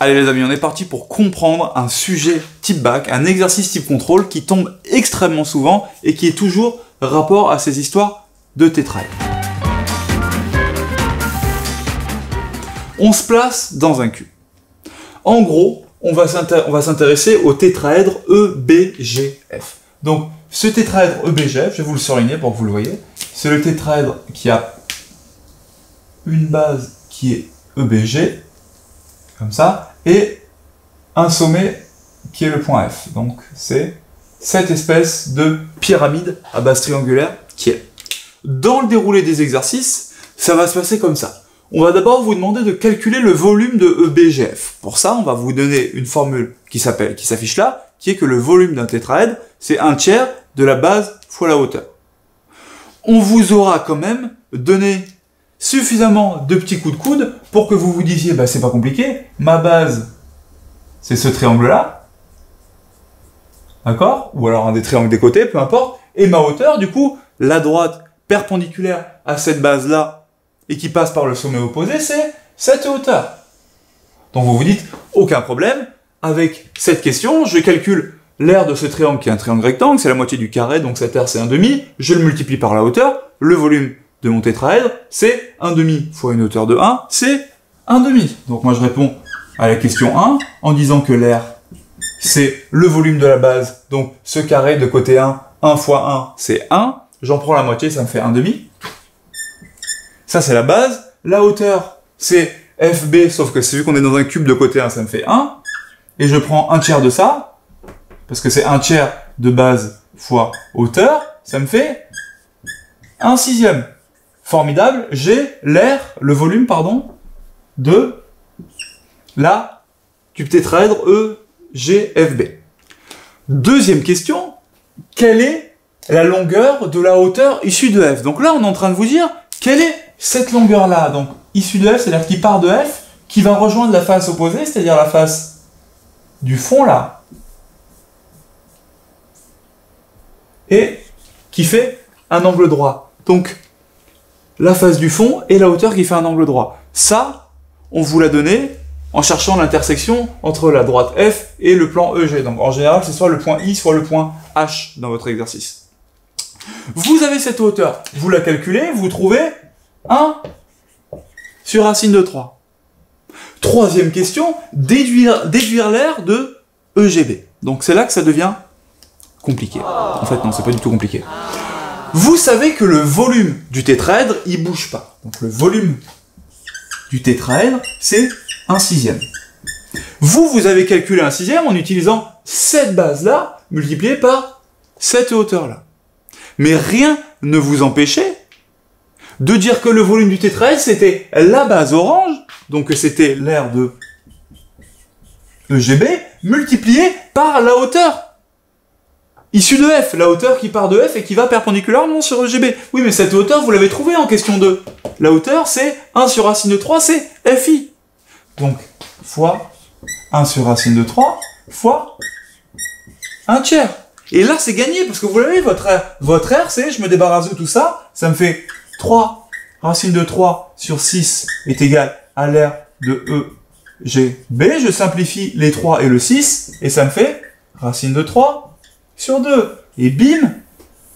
Allez les amis, on est parti pour comprendre un sujet type bac, un exercice type contrôle qui tombe extrêmement souvent et qui est toujours rapport à ces histoires de tétraèdres. On se place dans un cube. En gros, on va s'intéresser au tétraèdre EBGF. Donc, ce tétraèdre EBGF, je vais vous le surligner pour que vous le voyez, c'est le tétraèdre qui a une base qui est EBG, comme ça, et un sommet qui est le point F. Donc, c'est cette espèce de pyramide à base triangulaire qui est. Dans le déroulé des exercices, ça va se passer comme ça. On va d'abord vous demander de calculer le volume de EBGF. Pour ça, on va vous donner une formule qui s'affiche là, qui est que le volume d'un tétraèdre, c'est 1/3 de la base fois la hauteur. On vous aura quand même donné suffisamment de petits coups de coude pour que vous vous disiez, bah c'est pas compliqué, ma base, c'est ce triangle-là, d'accord? Ou alors un des triangles des côtés, peu importe, et ma hauteur, du coup, la droite perpendiculaire à cette base-là, et qui passe par le sommet opposé, c'est cette hauteur. Donc vous vous dites, aucun problème, avec cette question, je calcule l'aire de ce triangle qui est un triangle rectangle, c'est la moitié du carré, donc cette aire c'est 1/2, je le multiplie par la hauteur, le volume de mon tétraèdre, c'est 1/2 fois une hauteur de 1, c'est 1/2. Donc moi je réponds à la question 1 en disant que l'aire c'est le volume de la base, donc ce carré de côté 1 fois 1 c'est 1, j'en prends la moitié, ça me fait 1/2. Ça c'est la base, la hauteur c'est FB, sauf que c'est vu qu'on est dans un cube de côté 1, ça me fait 1, et je prends 1/3 de ça, parce que c'est 1/3 de base fois hauteur, ça me fait 1/6. Formidable, j'ai l'aire, le volume, pardon, de du tétraèdre EGFB. Deuxième question, quelle est la longueur de la hauteur issue de F? Donc là, on est en train de vous dire, quelle est cette longueur-là? Donc, issue de F, c'est-à-dire qui part de F, qui va rejoindre la face opposée, c'est-à-dire la face du fond, là, et qui fait un angle droit. Donc, la face du fond et la hauteur qui fait un angle droit. Ça, on vous l'a donné en cherchant l'intersection entre la droite F et le plan EG. Donc en général, c'est soit le point I, soit le point H dans votre exercice. Vous avez cette hauteur, vous la calculez, vous trouvez 1 sur racine de 3. Troisième question, déduire l'aire de EGB. Donc c'est là que ça devient compliqué. En fait, non, c'est pas du tout compliqué. Vous savez que le volume du tétraèdre, il bouge pas. Donc le volume du tétraèdre, c'est 1/6. Vous avez calculé 1/6 en utilisant cette base-là, multipliée par cette hauteur-là. Mais rien ne vous empêchait de dire que le volume du tétraèdre, c'était la base orange, donc c'était l'aire de EGB, multipliée par la hauteur issue de F, la hauteur qui part de F et qui va perpendiculairement sur EGB. Oui, mais cette hauteur, vous l'avez trouvée en question 2. La hauteur, c'est 1 sur racine de 3, c'est FI. Donc, fois 1 sur racine de 3, fois 1/3. Et là, c'est gagné, parce que vous l'avez, votre R. Votre R, c'est, je me débarrasse de tout ça, ça me fait 3 racine de 3 sur 6 est égal à l'aire de EGB. Je simplifie les 3 et le 6, et ça me fait racine de 3 sur 2. Et bim,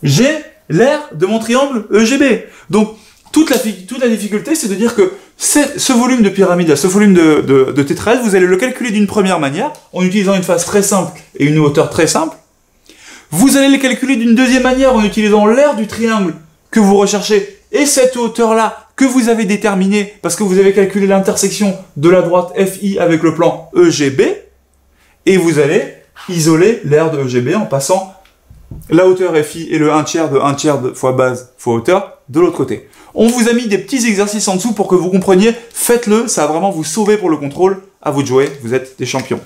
j'ai l'aire de mon triangle EGB. Donc, toute la difficulté, c'est de dire que ce volume de pyramide, ce volume de tétraèdre, vous allez le calculer d'une première manière, en utilisant une face très simple et une hauteur très simple. Vous allez le calculer d'une deuxième manière, en utilisant l'aire du triangle que vous recherchez, et cette hauteur-là que vous avez déterminée, parce que vous avez calculé l'intersection de la droite FI avec le plan EGB, et vous allez isoler l'aire de EGB en passant la hauteur FI et le 1/3 de 1/3 fois base fois hauteur de l'autre côté. On vous a mis des petits exercices en dessous pour que vous compreniez. Faites-le, ça va vraiment vous sauver pour le contrôle. À vous de jouer, vous êtes des champions.